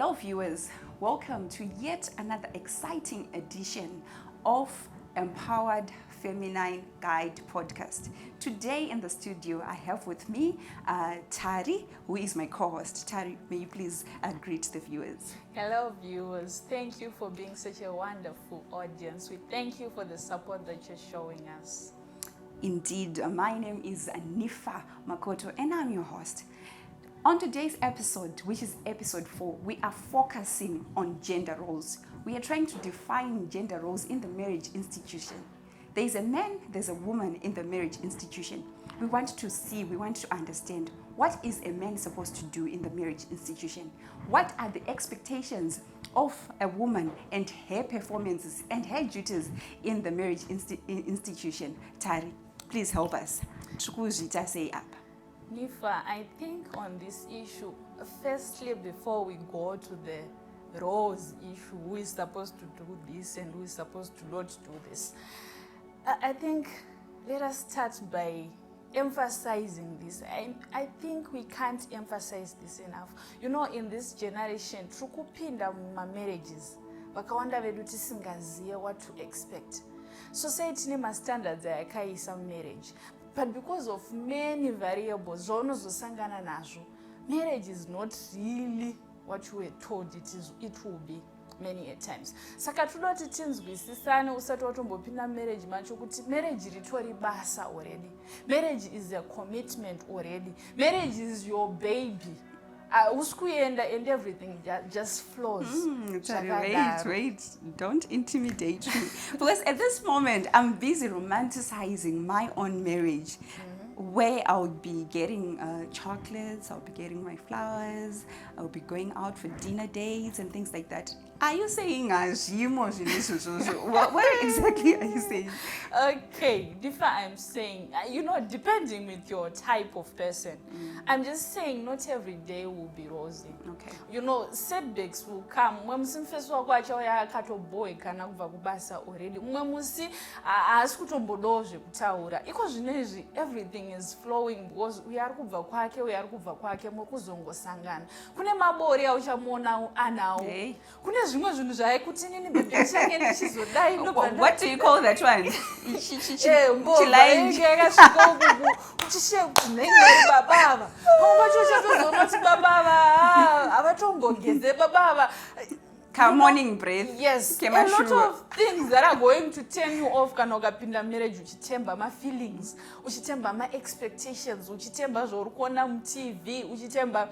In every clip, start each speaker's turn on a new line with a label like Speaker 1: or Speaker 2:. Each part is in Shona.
Speaker 1: Hello viewers, welcome to yet another exciting edition of Empowered Feminine Guide podcast. Today in the studio I have with me Tari, who is my co-host. Tari, may you please greet the viewers.
Speaker 2: Hello viewers, thank you for being such a wonderful audience. We thank you for the support that you're showing us.
Speaker 1: Indeed, my name is Nifa Makoto and I'm your host. On today's episode, which is episode 4, we are focusing on gender roles. We are trying to define gender roles in the marriage institution. There's a man, there's a woman in the marriage institution. We want to understand, what is a man supposed to do in the marriage institution? What are the expectations of a woman and her performances and her duties in the marriage institution? Tari, please help us. Say up.
Speaker 2: Nifa, I think on this issue, firstly, before we go to the roles issue, who is supposed to do this and who is supposed to not do this, I think let us start by emphasizing this. I think we can't emphasize this enough. You know, in this generation, trukupinda marriages, vakawanda vedu tisingaziye what to expect. Society nema standards ayakaisa marriage. But because of many variables, marriage is not really what you were told it will be many a times. Saka tudoti tinzwisisane usati watombopinda marriage macho kuti marriage ritori basa already. Marriage is a commitment already. Marriage is your baby. And everything just flows.
Speaker 1: Wait, don't intimidate me. Because at this moment, I'm busy romanticizing my own marriage, where I would be getting chocolates, I'll be getting my flowers, I'll be going out for dinner dates and things like that. Are you saying what exactly are you saying?
Speaker 2: Okay, I'm saying, depending with your type of person, I'm just saying not every day will be rosy.
Speaker 1: Okay.
Speaker 2: Setbacks will come. Everything is flowing because we are
Speaker 1: what do you call that one? Morning breath.
Speaker 2: Yes, a lot of things that are going to turn you off kanogapinda marriage uchitemba ma feelings, uchitemba ma expectations, uchitemba zvorukona mu TV, uchitemba.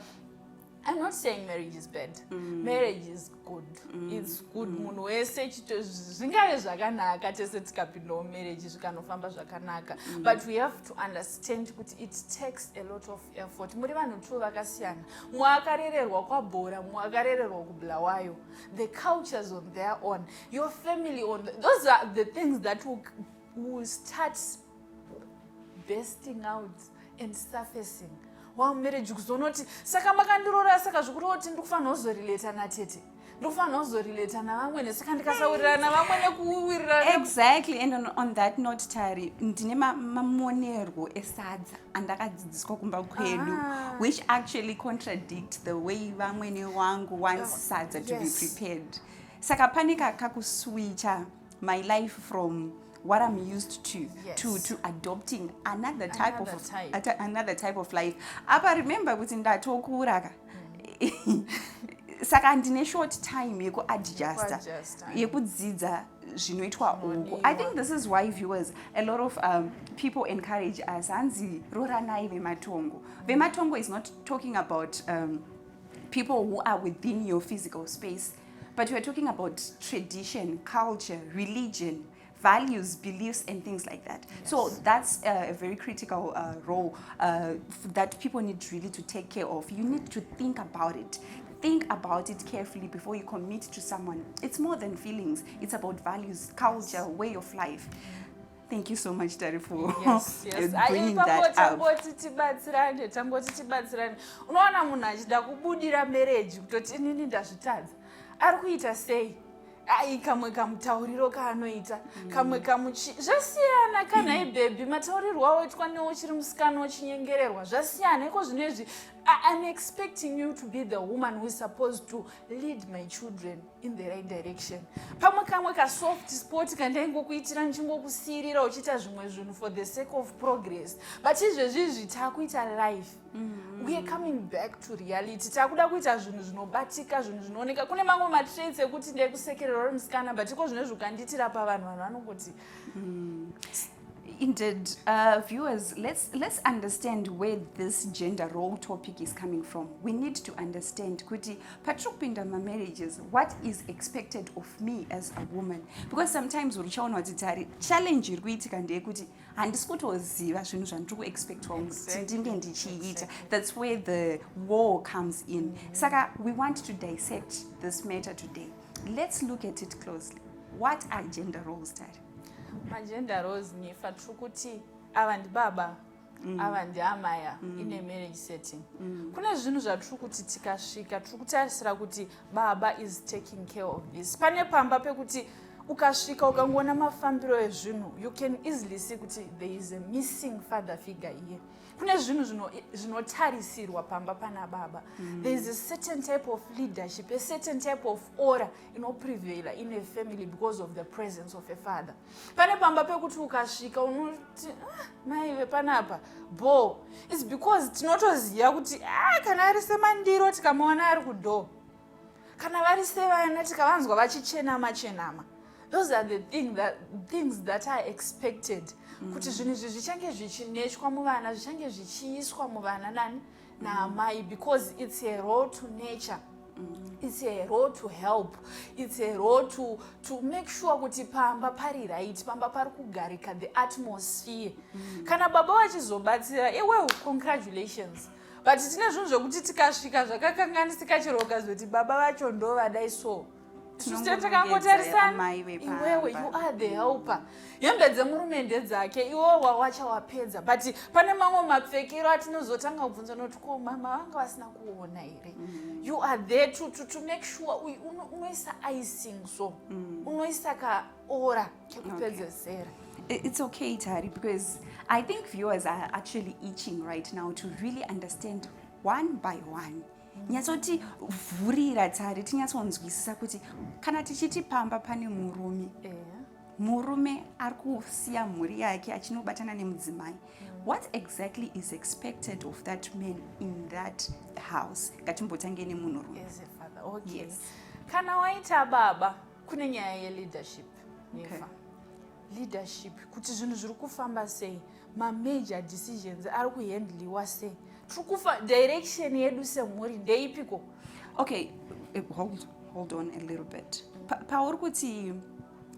Speaker 2: I'm not saying marriage is bad. Marriage is good. It's good. Munhu wese zvingave zvakanaka tese tikapinda marriage zvikanofamba zvakanaka. But we have to understand that it takes a lot of effort. Muri vanhu tu vakasiyana. Mwakarererwa kwabhora, mwakarererwa kubulawayo. The cultures on their own. Your family on those are the things that will start bursting out and surfacing. Wow, marriage kuzonoti saka makandirora saka zvikuroti ndikufanira kuzorelata natete ndikufanira kuzorelata navamwe saka ndikasawirirana navamwe nekuwirirana.
Speaker 1: Exactly. And on that note, Tari, ndine mamonerwo esadza andakadzidziswa kumba kwedu, which actually contradict the way vamwene wangu wants sadza to be prepared. Saka panika kakuswitcha my life from what I'm used to adopting another type of life. Apa remember kuti ndatokura saka ndine short time yekuadjusta yekudzidza zvinoitwa uku. I think this is why viewers, a lot of people encourage us hanzi roranai vematongo. Vematongo is not talking about people who are within your physical space, but we're talking about tradition, culture, religion, values, beliefs, and things like that. Yes. So that's a very critical role that people need really to take care of. You need to think about it. Think about it carefully before you commit to someone. It's more than feelings. It's about values, culture, way of life. Thank you so much, Tari, for bringing that up.
Speaker 2: Unoona munhu achida kubudira marriage kutoti inini ndazvitadza. Ari kuita sei? ai kamwe kamutauriro kaanoita kamwe kamuchi zvasiyana kana ibhebi mataurirwo awoitwa newo chiri musikana uchinyengererwa zvasiyana iko zvinezvi I'm expecting you to be the woman who is supposed to lead my children in the right direction. Pamwe kamwe ka soft sport kandaingokuitira ndichingokusirira uchiita zvimwe zvinhu for the sake of progress. But izvezvi takuita life. We are coming back to reality. Takuda kuita zvinhu zvinobatika, zvinhu zvinooneka. Kune mamwe matraits ekuti ndekusekerera uri musikana but iko zvinezvi ukanditira pavanhu vanongoti
Speaker 1: Indeed, viewers, let's understand where this gender role topic is coming from. We need to understand kuti patrikupinda marriages, what is expected of me as a woman, because sometimes uchiona kuti tari challenge iri kuitika ndeyekuti handisi kutoziva zvinhu zvandiri kuexpectwa kuti ndinge ndichiita. That's where the war comes in. Saka we want to dissect this matter today. Let's look at it closely. What are gender roles, Tari?
Speaker 2: Magender roles nifa trukuti ava ndibaba ava ndiamaya in a marriage setting. Kune zvinhu zvatrukuti tikasvika trukutarisira kuti baba is taking care of this. Pane pamba pekuti ukasvika ukangoona mafambiro ezvinhu, you can easily see kuti there is a missing father figure here. Kune zvinhu zvinotarisirwa pamba pana baba. There is a certain type of leadership, a certain type of aura inoprevail in a family because of the presence of a father. Pane pamba pekuti ukasvika unoti maive panapa bo, it's because tinotoziva kuti kana ari semandiro tikamaona ari kudo, kana vari sevana tikavanzwa vachichenama. Those are the things that are expected. Kuti zvinhu izvi zvichange zvichinetshwa muvana, zvichange zvichiiswa muvana nani naamai, because it's a role to nature. It's a role to help. It's a role to make sure kuti pamba pari right, pamba pari kugarika, the atmosphere. Kana baba vachizobatsira, well, congratulations. But tine zvinhu zvokuti tikasvika zvakakanganisika chero ukazoti baba vacho ndo vadai so. Iwewe, you are the helper. Hembe dzemurume ndedzake, iwewe wachawapedza. But pane mamwe mapfekero atinozotanga kubvunza noti ko mama vanga vasina kuona here. You are there to make sure unoisa icing so. Unoisa ka ora kekupedzesera.
Speaker 1: It's okay, Tari, because I think viewers are actually itching right now to really understand one by one. Nyatsoti vhurira Tari tinyatsonzwisisa kuti kana tichiti pamba pane murume ari kusiya mhuri yake achinobatana nemudzimai. What exactly is expected of that man in that house? Ngatimbotange nemunhurume.
Speaker 2: As a father, okay.
Speaker 1: Yes.
Speaker 2: Kana waita baba kune nyaya ye-leadership. Okay. Leadership kuti zvinhu zviri kufamba sei, ma-major decisions ari kuhandliwa sei, trukufa direction yedu semhuri ndeipiko?
Speaker 1: Okay, hold on a little bit. Pauri kuti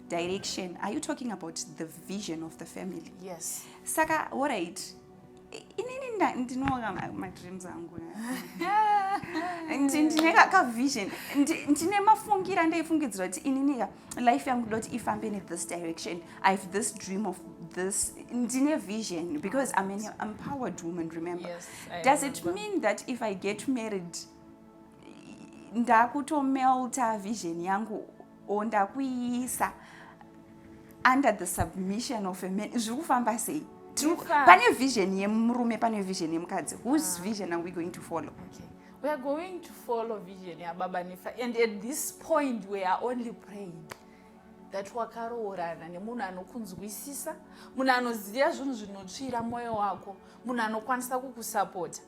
Speaker 1: direction, are you talking about the vision of the family?
Speaker 2: Yes.
Speaker 1: Saka, alright. Inini ndinoga madreams angu. Ndine ka vision. Ndine mafungira ndaifungidzira kuti inini life yangu doti ifambe in this direction. I have this dream of this. Ndine vision because I'm an empowered woman, remember?
Speaker 2: Yes,
Speaker 1: does it mean that if I get married ndakutomelta vision yangu or ndakuisa under the submission of a man? Zvekufamba sei? Pane vision yemurume, pane vision yemukadzi. Whose vision are we going to follow?
Speaker 2: Okay. We are going to follow vision ya baba nifa, and at this point we are only praying that wakaroorana nemunhu anokunzwisisa, munhu anoziva zvinhu zvinotsvira mwoyo wako, munhu anokwanisa kukusapota.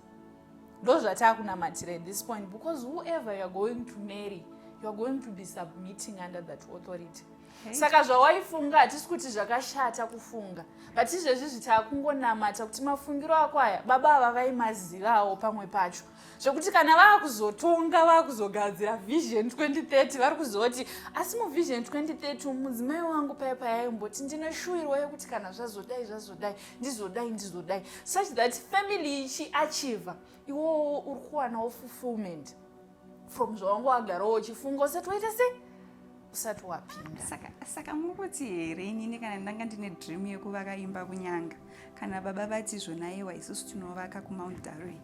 Speaker 2: Ndo zvatakunamatira at this point, because whoever you are going to marry, you are going to be submitting under that authority. Okay. Saka zvawaifunga hatisi kuti zvakashata kufunga, but izvezvi zvitakungonamata kuti mafungiro ako aya baba ava vaimazivawo pamwe pacho, zvekuti kana vakuzotonga vakuzogadzira vision 2030 vari kuzoti asi muvision 2030 mudzimai wangu paya yaimboti ndinoshuwirwa yekuti kana zvazodai ndizodai, such that family ichiachieva iwo uri kuwanawo fulfillment from zvawanga wagarawo uchifunga usati waita sei, usati wapinda.
Speaker 1: Saka mukuti here inini kana ndanga ndine dream yekuvaka imba kunyanga, kana baba vati zvona iwa isusu tinovaka kuMount Darwin,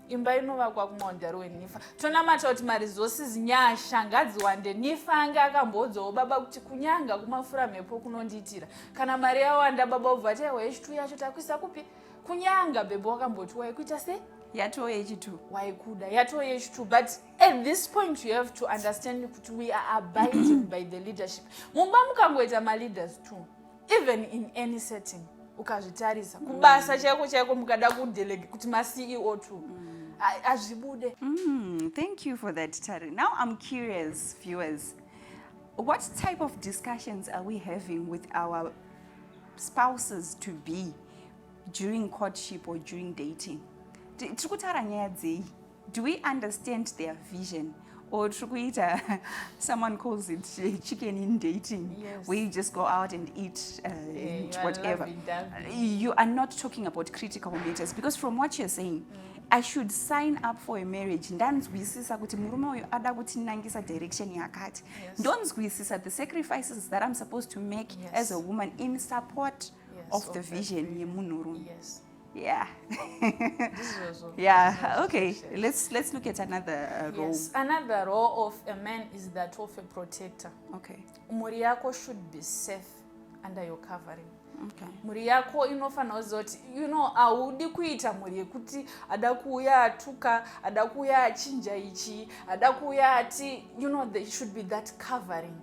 Speaker 2: imba inovakwa kumwanda rwenifa tonamata kuti maresources nyasha ngadziwande nifa anga akambodzawo baba kuti kunyanga kumafura mhepo kunondiitira kana mari yawanda baba ubva ati aiwa yechitu yacho takuisa kupi kunyanga bebe wakamboti waikuita sei
Speaker 1: yatoo yechitu
Speaker 2: waikuda yatoo yechitu but at this point you have to understand kuti we are abiding by the leadership mumba mukangoita maleaders too even in any setting ukazvitarisa kubasa chaiko mukada kudelege kuti ma-CEO too azvibude.
Speaker 1: Thank you for that, Tari. Now I'm curious, viewers, what type of discussions are we having with our spouses to be during courtship or during dating? Do we understand their vision? Or someone calls it chicken in dating,
Speaker 2: yes.
Speaker 1: where you just go out and eat whatever. You are not talking about critical matters, because from what you're saying, I should sign up for a marriage. Ndanzwisisa kuti murume uyu ada kutinangisa direction yakati. Ndonzwisisa the sacrifices that I'm supposed to make as a woman in support of the vision yemunurume.
Speaker 2: Yes.
Speaker 1: Yeah.
Speaker 2: This is also
Speaker 1: yeah. Okay. Let's look at another role.
Speaker 2: Yes. Another role of a man is that of a protector.
Speaker 1: Okay.
Speaker 2: Mhuri yako should be safe under your covering.
Speaker 1: Okay.
Speaker 2: Mhuri yako inofanira zoti audi kuita mhuri yekuti ada kuuya atuka ada kuuya achinja ichi ada kuuya ati there should be that covering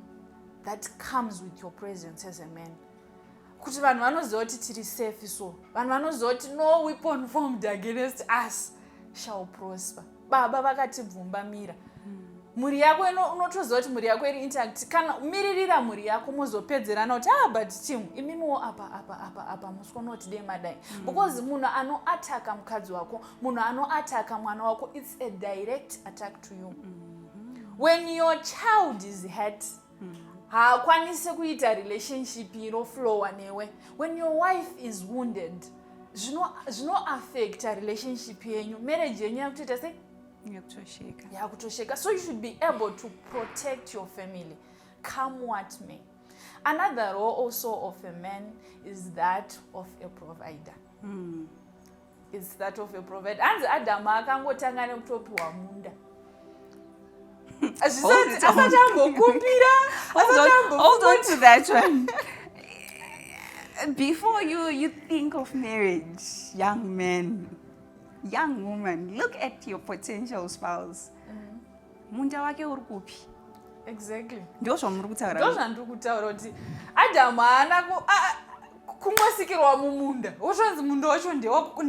Speaker 2: that comes with your presence as a man. Kuti vanhu vanoziva kuti tiri safe so vanhu vanoziva kuti no weapon formed against us shall prosper. Baba vakatibvumbamira. Mhuri yako unotoziva kuti mhuri yako iri intact kana miririra mhuri yako muzopedzerana kuti but chimu imimiwo apa musonoti dei madai because munhu anoataka mukadzi wako munhu anoataka mwana wako it's a direct attack to you. When your child is hurt haakwanisi kuita relationship inoflowa newe. When your wife is wounded zvino affect relationship yenyu marriage yenyu yakutoita sei yakutosheka. So you should be able to protect your family come what may. Another role also of a man is that of a provider. It's that of a provider. Anzi Adamu akangotanga nekutopiwa munda.
Speaker 1: Hold on to that one. Before you think of marriage, young man, young woman, look at your potential spouse. Munda wake uri kupi?
Speaker 2: Exactly.
Speaker 1: Ndo zvamuri kutaura.
Speaker 2: Ndo zvandiri kutaura kuti Adamu haana kungosikirwa mumunda. Wozvanzi munda wacho ndewako.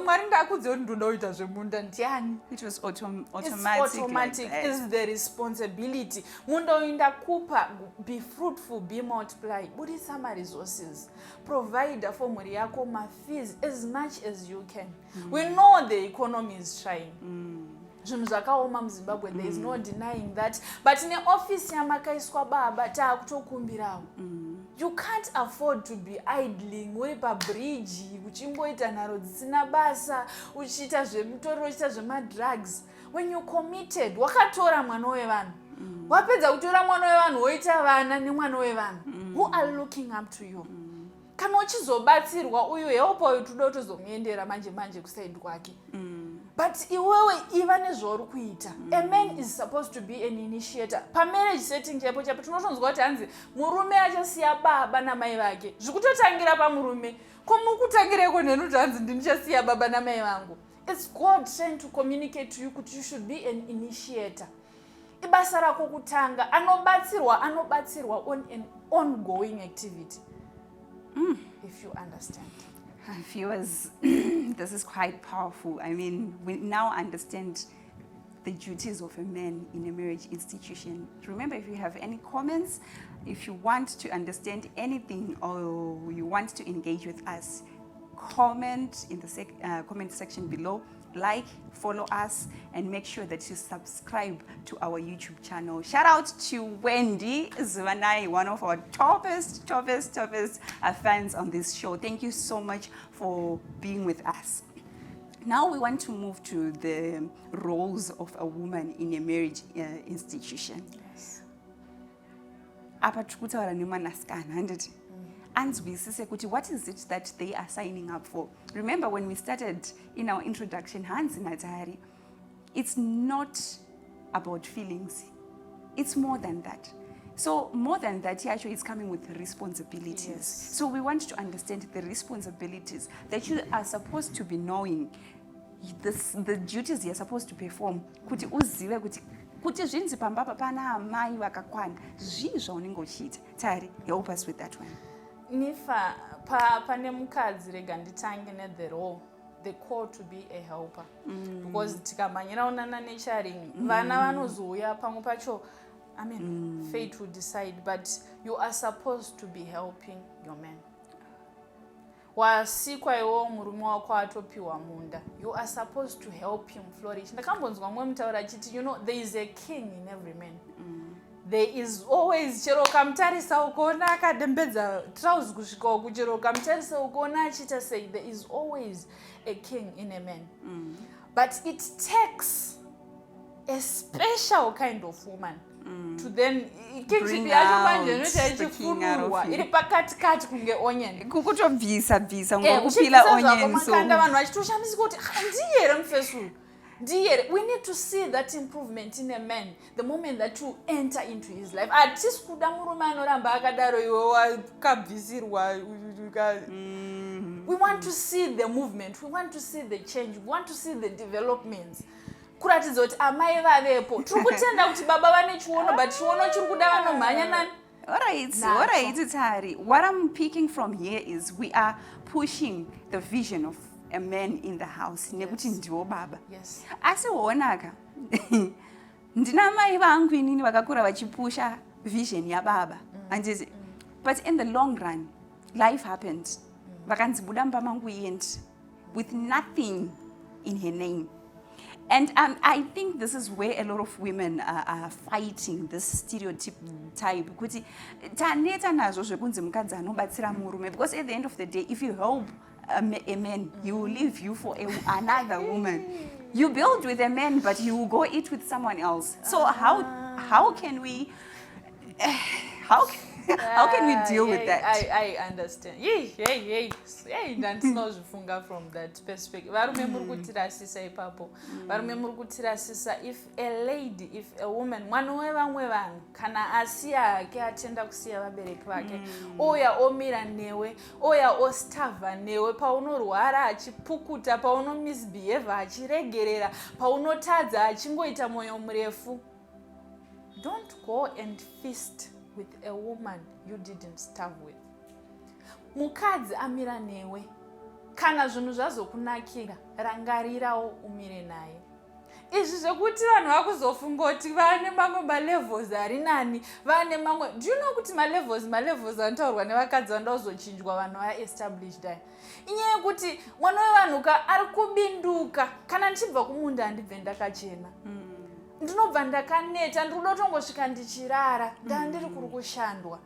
Speaker 2: Mwari ndakudze kuti ndoda kuita zvemunda ndiani?
Speaker 1: It was
Speaker 2: It's
Speaker 1: automatic.
Speaker 2: automatic.
Speaker 1: Like
Speaker 2: It's the responsibility. Munda uyu ndakupa, be fruitful, be multiply. Budisa ma resources. Provide for mhuri yako ma fees as much as you can. We know the economy is trying. Zvinhu zvakaoma muZimbabwe, there is no denying that. But in the office yamakaiswa baba taakutokumbirawo. You can't afford to be idling uri pabridge uchingoita nharo dzisina basa uchiita zvemutoriro uchiita zvemadrugs. When you committed wakatora mwana wevanhu wapedza kutora mwana wevanhu woita vana nemwana wevanhu who are looking up to you. Kana uchizobatsirwa uyu help uyu toda kutozomuendera manje kusaidi kwake. But iwewe iva nezvauri kuita. A man is supposed to be an initiator. Pa marriage setting chaipo tinotonzwa kuti hanzi murume achasiya baba namai vake. Zvikutotangira pamurume. Komukutangireko nenu kuti hanzi ndinichasiya baba namai vangu. It's God trying to communicate to you kuti you should be an initiator. Ibasa rako kutanga anobatsirwa on an ongoing activity. If you understand.
Speaker 1: Viewers, this is quite powerful. I mean, we now understand the duties of a man in a marriage institution. Remember, if you have any comments, if you want to understand anything or you want to engage with us, comment in the comment section below. Like, follow us, and make sure that you subscribe to our YouTube channel. Shout out to Wendy Zwanai, one of our toppest fans on this show. Thank you so much for being with us. Now we want to move to the roles of a woman in a marriage institution.
Speaker 2: Yes.
Speaker 1: Apa tikutaura nemanasikana handiti. anzwisise kuti what is it that they are signing up for. Remember when we started in our introduction, Hanzi Natari, it's not about feelings. It's more than that. So more than that, Yacho is coming with responsibilities.
Speaker 2: Yes.
Speaker 1: So we want to understand the responsibilities that you are supposed to be knowing, the duties you're supposed to perform. Kuti uzive kuti zvinzi pambapa pana amai vakakwana zvii zvaunenge uchiita. Tari, help us with that one.
Speaker 2: Nifa pane mukadzi rega nditange the role, the call to be a helper. Because tikamanyira unana nurturing, vana vanozouya pamwe pacho, I mean, fate will decide, but you are supposed to be helping your man. Wasikwa iwo murume wako atopiwa munda, you are supposed to help him flourish. Ndakambonzwa mwe mutaura achiti, you know, there is a king in every man. There is always, chero kamtarisa ukona akadembedza trousers kusvika uku, chero kamtarisa ukona achita sei, there is always a king in a man. But it takes a special kind of woman to then
Speaker 1: bring out
Speaker 2: iri pakati kunge onion
Speaker 1: kukutobvisa ngokupila onion so
Speaker 2: vanhu vachitoshamisa kuti ndiyere mufesu ndiyere. We need to see that improvement in a man the moment that you enter into his life. Atisi kuda murume anoramba akadaro iwe wakabvisirwa. We want to see the movement, we want to see the change, we want to see the developments. Kuratidza kuti amai vavepo, tiri kutenda kuti baba vane chiono, but chiono chiri kuda vanomhanya nani.
Speaker 1: All right, Tari. What I'm picking from here is we are pushing the vision of a man in the house. Nekuti ndiwo baba.
Speaker 2: Yes.
Speaker 1: Asi woonaka. Ndina mai vangu inini vakakura vachipusha vision ya baba. But in the long run, life happened. Vakanzibuda mpamangu yendi with nothing in her name. And I think this is where a lot of women are fighting this stereotype. Kuti taneta nazo zvekunzi mukadzi anobatsira murume, because at the end of the day, if you help a man, he will leave you for another woman. You build with a man, but you will go eat with someone else. So how can we how can we deal with that?
Speaker 2: I understand. Ndandinozvifunga from that perspective. Varume muri kutirasisa ipapo. Varume muri kutirasisa, if a lady, if a woman, mwana wevamwe vanhu kana asiya hake atenda kusiya vabereki vake, oya omira newe, oya ostava newe, paunorwara achipukuta, pauno misbehave achiregerera, paunotadza achingoita mwoyo murefu. Don't go and feast with a woman you didn't starve with. Mukadzi amira newe, kana zvinhu zvazokunakira, rangarirawo umire naye. Izvi zvekuti vanhu vakuzofunga kuti vane mamwe malevels ari nani, vane mamwe. Do you know kuti malevels anotaurwa nevakadzi vandazochinjwa vanhu va-established aya? Inyaya yekuti mwana wevanhu ari kubinduka, kana ndichibva kumunda handibve ndakachena. Ndinobva ndakaneta, ndiri kutongosvika ndichirara, ndandiri kuri kushandwa.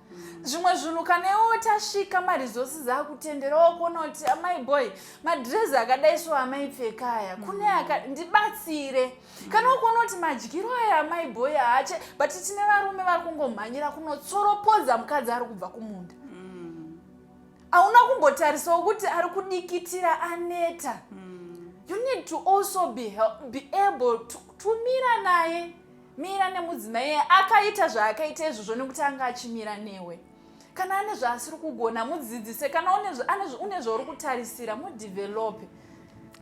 Speaker 2: Zvimwe zvinhu kana iwe tasvika maresources akutenderawo kuona kuti amai boy, madress akadaiswa amaipfeka aya, kune ndibatsire. Kana ukuona kuti madyiro aya amai boy haache, but tine varume vari kungomhanyira kunotsoropodza mukadzi ari kubva kumunda. Hauna kumbotarisawo kuti ari kudikitira aneta. You need to also be able to mira naye. Mira nemudzimai akaita zvaakaita izvozvo nekuti anga achimira newe. Kana ane zvaasiri kugona mudzidzise, kana une zvauri kutarisira mudevelop.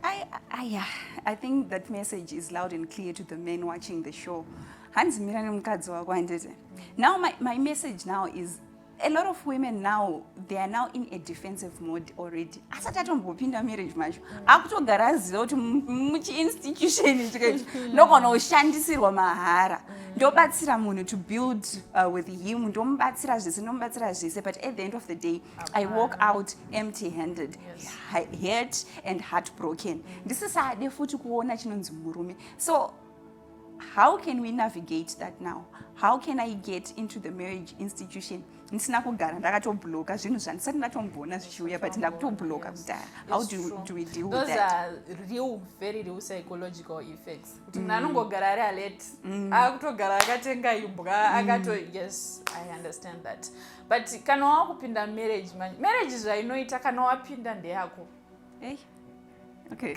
Speaker 1: I think that message is loud and clear to the men watching the show. Hanzi mira nemukadzi wako andete. Now my message now is, a lot of women now, they are now in a defensive mode already. Asati atombopinda marriage macho, akutogara aziva kuti muchi-institution nogona kushandisirwa mahara. Ndobatsira munhu to build with him, ndomubatsira zvese, but at the end of the day, I walk out empty-handed, hurt and heartbroken. Ndisisade futi kuona chinonzi murume. So how can we navigate that now? How can I get into the marriage institution? Ndisina kugara ndakatobloka zvinhu zvandisati ndatombona zvichiuya but ndakutobloka kudhara. How do we deal with that?
Speaker 2: Those are real, very real psychological effects. Kuti nanongogara ari alert, akutogara akatenga imbwa, yes, I understand that. But kana wakupinda marriage zvainoita kana wapinda ndeyako.
Speaker 1: Hey. Okay.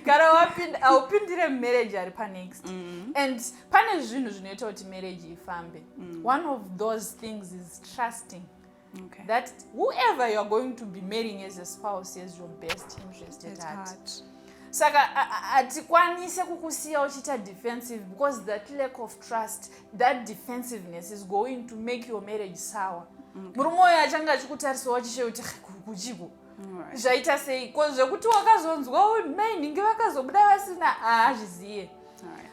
Speaker 2: Kana wapinda aupindire marriage ari panext. And pane zvinhu zvinoita kuti marriage ifambe. One of those things is trusting.
Speaker 1: Okay.
Speaker 2: That whoever you are going to be marrying as a spouse has your best interest at heart. Saka atikwanise kukusiya uchita defensive because that lack of trust, that defensiveness is going to make your marriage sour. Murume uyu achanga achikutarisawo achishe kuti kuchiko zvaita sei ko zvekuti wakazonzwa mainhingi vakazobuda vasina azviziye.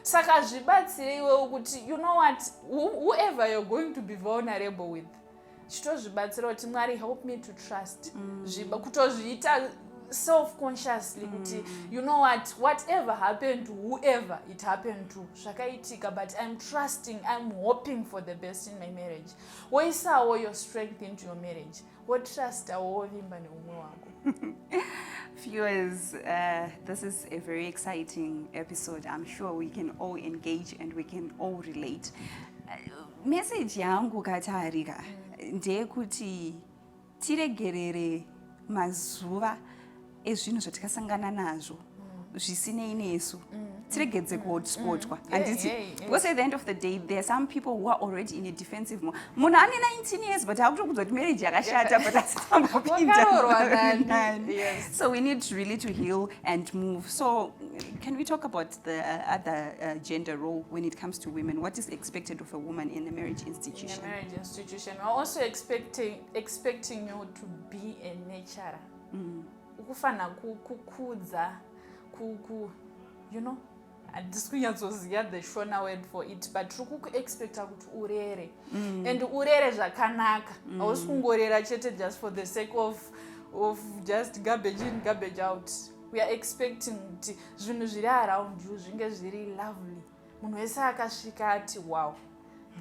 Speaker 2: Saka zvibatsire iwewe kuti you know what, whoever you're going to be vulnerable with, chitozvibatsira kuti Mwari help me to trust. Kutozviita self-consciously kuti you know what, whatever happened to whoever it happened to, zvakaitika, but I'm trusting, I'm hoping for the best in my marriage. Woisawo your strength into your marriage. Trust awovimba neumwe wako.
Speaker 1: Viewers, this is a very exciting episode. I'm sure we can all engage and we can all relate. Message yangu katarika ndeyekuti tiregerere mazuva ezvinhu zvatakasangana nazvo zvisinei nesu. Tiregedze kuhotspotwa. Because at the end of the day, there are some people who are already in a defensive mode. Munhu ane 19 years, but hakutokudzwa kuti marriage yakashata, but asitambopinda. So we need really to heal and move. So can we talk about the other gender role when it comes to women? What is expected of a woman in a marriage institution?
Speaker 2: In a marriage institution, we're also expecting you to be a nurturer. Ukufana kukudza, you know, handisikunyatsoziva the shona word for it, but tikukuexpecta kuti urere. And urere zvakanaka. Hausi kungorera chete just for the sake of just garbage in, garbage out. We are expecting kuti zvinhu zviri around you zvinge zviri lovely. Munhu wese akasvika ati wow,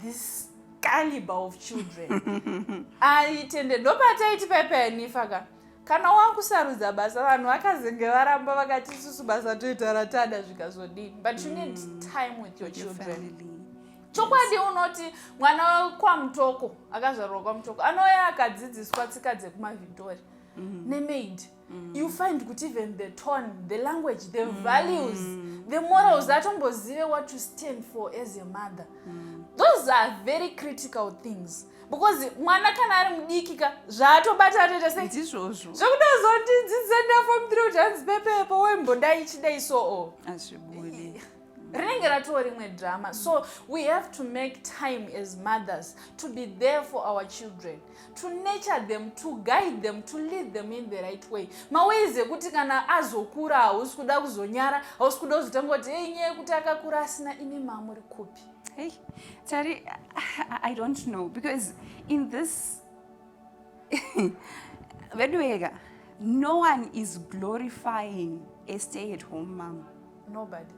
Speaker 2: this caliber of children. Aitende ndopataiti pepenifaka. Kana wakusarudza basa vanhu vakazenge varamba vakati isusu basa toita ratada zvikazodini. But you need time with your children. Chokwadi unoti mwana kwamutoko akazvarwa kwamutoko anouya akadzidziswa tsika dzekumaVictoria nemaid. You find kuti even the tone, the language, the values, the morals, atombozive what you stand for as a mother. Those are very critical things. Because mwana kana ari mudikika zvaatobata atoita sei
Speaker 1: ndizvozvo
Speaker 2: zvekutozoti dzidzenda form 3 utanzi pepepo wembodai chidai so
Speaker 1: azvibudi
Speaker 2: rinenge ratoo rimwe drama. So we have to make time as mothers to be there for our children, to nurture them, to guide them, to lead them in the right way. Maways ekuti kana azokura hausi kuda kuzonyara, hausi kuda kuzotanga kuti nyaya yekuti akakura asina imi mamuri kupi.
Speaker 1: Hey, Tari, I don't know, because in this, no one is glorifying a stay-at-home mom.
Speaker 2: Nobody.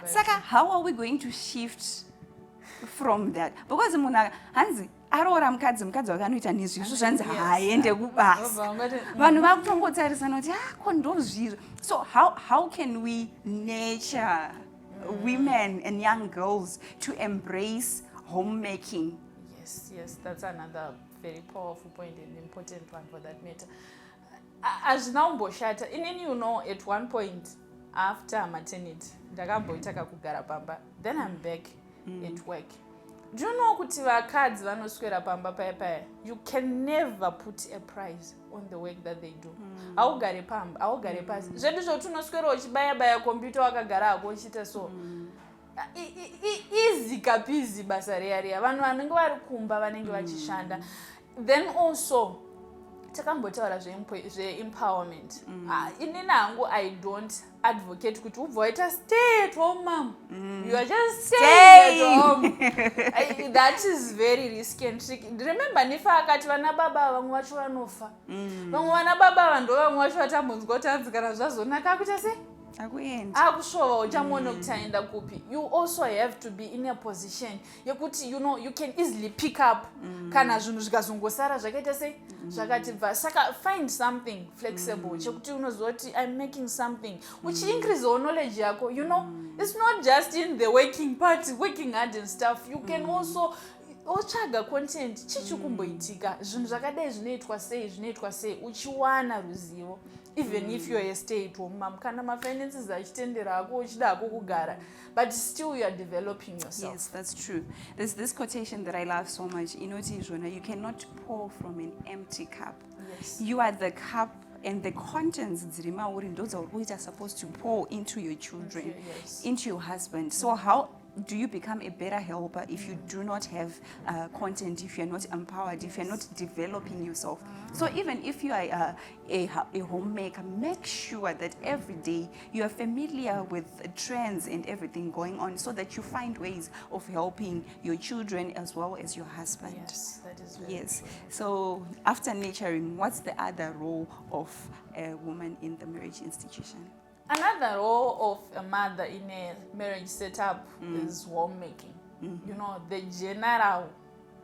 Speaker 1: Saka, how are we going to shift from that? Because hanzi arora mukadzi wakanoita nezvizvo zvanzi haende kubasa. Vanhu vakutongotarisana kuti ko ndozvizvo. So how can we nurture women and young girls to embrace homemaking?
Speaker 2: Yes, that's another very powerful point and important one for that matter. As now Boshata, inini you know, at one point after maternity, ndakamboita kugara pamba, then I'm back at work. Do you know kuti vakadzi vanoswera pamba paya? You can never put a price on the work that they do. Augare pamba, augare pasi. Zvedu zvotunoswera uchibaya computer wakagara hako uchita so. Easy kapizi basa reya. Vanhu vanenge vari kumba vanenge vachishanda. Then also takambotaura zve-empowerment. Inini hangu I don't advocate kuti ubva waita stay at home mom. You are just staying at home. That is very risky and tricky. Remember nifa akati vana baba vamwe vacho vanofa. Vamwe vana baba ndo vamwe vacho vatambonzwa tanzi kana zvazonaka kuita sei akushova uchamuona kuti aenda kupi. You also have to be in a position yekuti you can easily pick up kana zvinhu zvikazongosara zvakaita sei zvakati bva. Saka find something flexible chekuti unoziva kuti I'm making something uchi-increase knowledge yako. It's not just in the working part, working hard and stuff. You can also otsvaga content chichi kumboitika zvinhu zvakadai zvinoitwa sei uchiwana ruzivo. Even if you're a stay at home mom, kana mafinances achitendera ako uchida hako kugara, but still you are developing yourself.
Speaker 1: Yes, that's true. There's this quotation that I love so much. You cannot pour from an empty cup.
Speaker 2: Yes.
Speaker 1: You are the cup, and the contents dziri mauri ndodzo are supposed to pour into your children,
Speaker 2: Yes.
Speaker 1: into your husband. So how do you become a better helper if you do not have content, if you're not empowered, if you're not developing yourself? So even if you are a homemaker, make sure that every day you are familiar with trends and everything going on so that you find ways of helping your children as well as your husband.
Speaker 2: Yes, that is very
Speaker 1: Yes.
Speaker 2: true.
Speaker 1: So after nurturing, what's the other role of a woman in the marriage institution?
Speaker 2: Another role of a mother in a marriage setup is homemaking. The general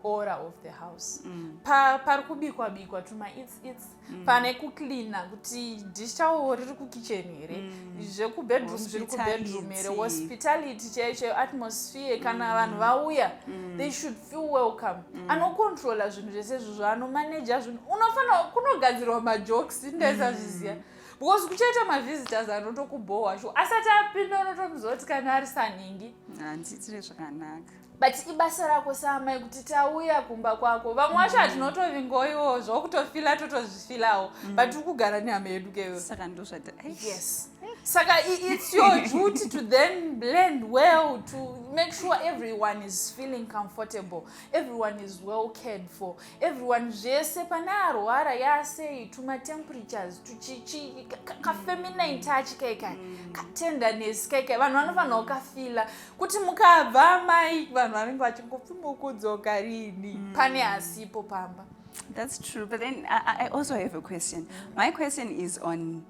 Speaker 2: order of the house. Pari kubikwa tuma it's pane kucleana kuti dish chawo riri kukitchen here, zvekubedroom zviri kubedroom here, hospitality chaicho, atmosphere kana vanhu vauya they should feel welcome. Anocontrola zvinhu zvese izvozvo, anomanage zvinhu. Unofana kunogadzirwa majokes ndezazviziya. Because kuchaita mavisitors anotokubowa sho asati apinda unotomuziva kuti kana ari saningi
Speaker 1: handitire zvakanaka.
Speaker 2: but ibasa rako samai kuti tauya kumba kwako vamwe vacho hatinotovingoiwo zvokutofila totozvifilawo but uri kugara nehama yedu keyo.
Speaker 1: Saka ndozvati
Speaker 2: Yes. Saka it's your duty to then blend well, to make sure everyone is feeling comfortable, everyone is well cared for, everyone zvese pana arwara yasei, tuma temperatures, ka feminine touch kaika, ka tenderness kaika, vanhu vanofanira kukafila kuti mukabva mai vanhu vanenge vachingopfuma kudzoka rini pane asipo pamba.
Speaker 1: That's true, but then I also have a question. My question is on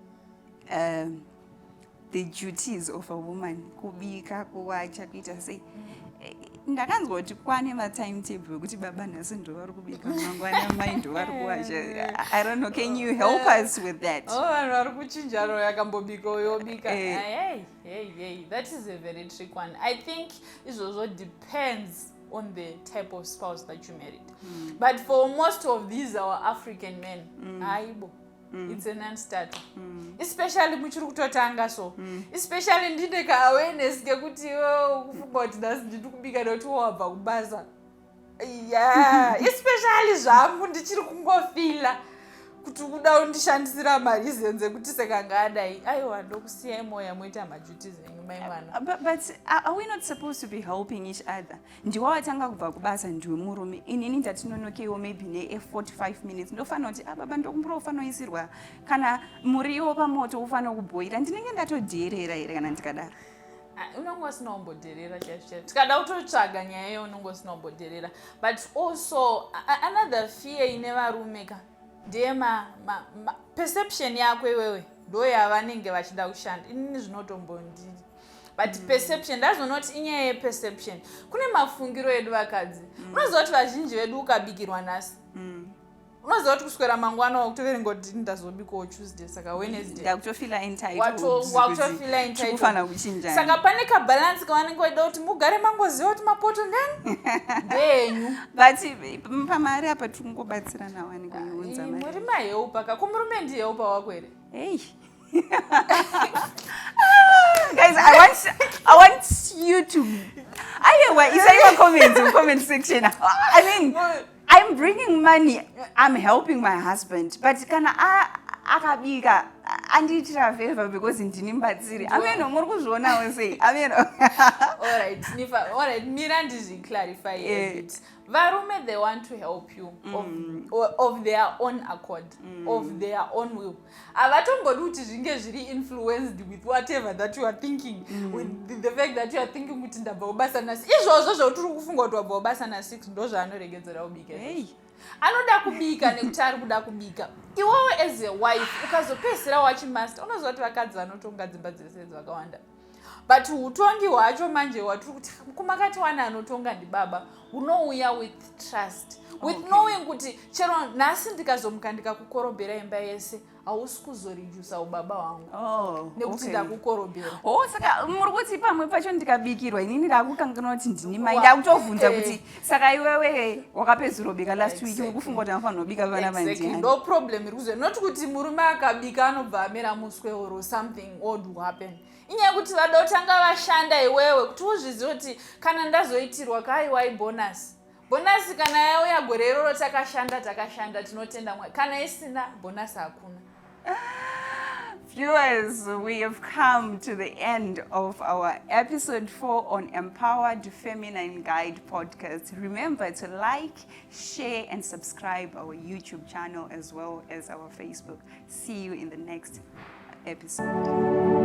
Speaker 1: the duties of a woman. Kubika, kuwacha, kuita sei. Ndakanzwa kuti kwane ma-timetable yokuti baba nhasi ndo vari kubika, mangwana mai ndo vari kuwacha. I don't know, can you help us with that?
Speaker 2: Vanhu vari kuchinja roho yakambobika uyobika. Hey, that is a very tricky one. I think izvozvo depends on the type of spouse that you married. But for most of these our African men, aibo. It's a non-starter. Especially muchiri kutotanga so. Especially ndine ka awareness kekuti kufunga kuti nhasi ndiri kubika nekuti wabva kubasa. Yeah, especially zvangu ndichiri kungofila kuti kuda kundishandisira mari zenze kuti saka ngadai. Aiwa ndokusiyai moya moita maduties enyu mai mwana.
Speaker 1: But are we not supposed to be helping each other? Ndiwa watanga kubva kubasa ndiwe murume. Inini ndatinonokewo maybe ne45 minutes. Ndofana kuti baba ndokumbura ufana kuisirwa kana muriwo pamoto ufana kubhoira. Ndinenge ndatodherera here kana ndikadaro.
Speaker 2: Unongosina kumbodherera chaizvo. Tikada kutotsvaga nyaya iyo unongosina kumbodherera. But also another fear ine varume ka ndeye perception yako iwewe ndo yavanenge vachida kushanda. Inini zvinotombondiri. But perception, that's not inyaya yeperception. Kune mafungiro edu vakadzi. Unoziva kuti vazhinji vedu ukabikirwa nhasi. Unoziva kuti kuswera mangwana wakutoverenga kuti ndazobikawo Tuesday saka Wednesday.
Speaker 1: Ndakutofila entitled.
Speaker 2: Wakutofila entitled.
Speaker 1: Chikufana kuchinjana.
Speaker 2: Saka pane kabalance kavanenge vaida kuti mugare mangoziva kuti mapoto ndani ndenyu.
Speaker 1: But pamari apa tingobatsirana wani kuunza mari.
Speaker 2: Muri mahelpa ka kumurume ndihelpa wako here.
Speaker 1: Hey. Guys, I want you to. Comment section. I mean, I'm bringing money. I'm helping my husband, but kana akabika anditira favor because ndini mbatsiri. Ameno muri kuzvionawo sei. Ameno.
Speaker 2: All right, mira ndizviclarify a bit. Varume, they want to help you of their own accord, of their own will. Avatombodi kuti zvinge zviri influenced with whatever that you are thinking, with the fact that you are thinking kuti ndabva kubasa na 6. Izvozvo zvautiri kufunga kuti wabva kubasa na 6 ndo zvaanoregedzera ubike.
Speaker 1: Hey.
Speaker 2: anoda kubika nekuti ari kuda kubika. Iwewe as a wife ukazopedzisira wachimaster unoziva kuti vakadzi vanotonga dzimba dzese dzakawanda. But utongi hwacho manje watiri kuti kumakati wana anotonga ndibaba unouya with trust, with knowing kuti chero nhasi ndikazomuka ndikakukorobhera imba yese hausi kuzorijusa ubaba wangu nekuti ndakukorobhera.
Speaker 1: Saka muri kuti pamwe pacho ndikabikirwa inini ndakukanganwa kuti ndini mai ndakutovhunza kuti saka iwewe wakapedzurobika last week uri kufunga kuti anofanira kubika vana vandiani.
Speaker 2: No problem iri kuziva, not kuti murume akabika anobva amera muswe or something odd happen. Inyaya kuti vada kutanga vashanda iwewe kuti uzvizive kuti kana ndazoitirwa kaiwai bonus kana yauya gore iroro takashanda tinotenda Mwari, kana isina bonus hakuna.
Speaker 1: Viewers, we have come to the end of our episode 4 on Empowered Feminine Guide podcast. Remember to like, share, and subscribe our YouTube channel as well as our Facebook. See you in the next episode.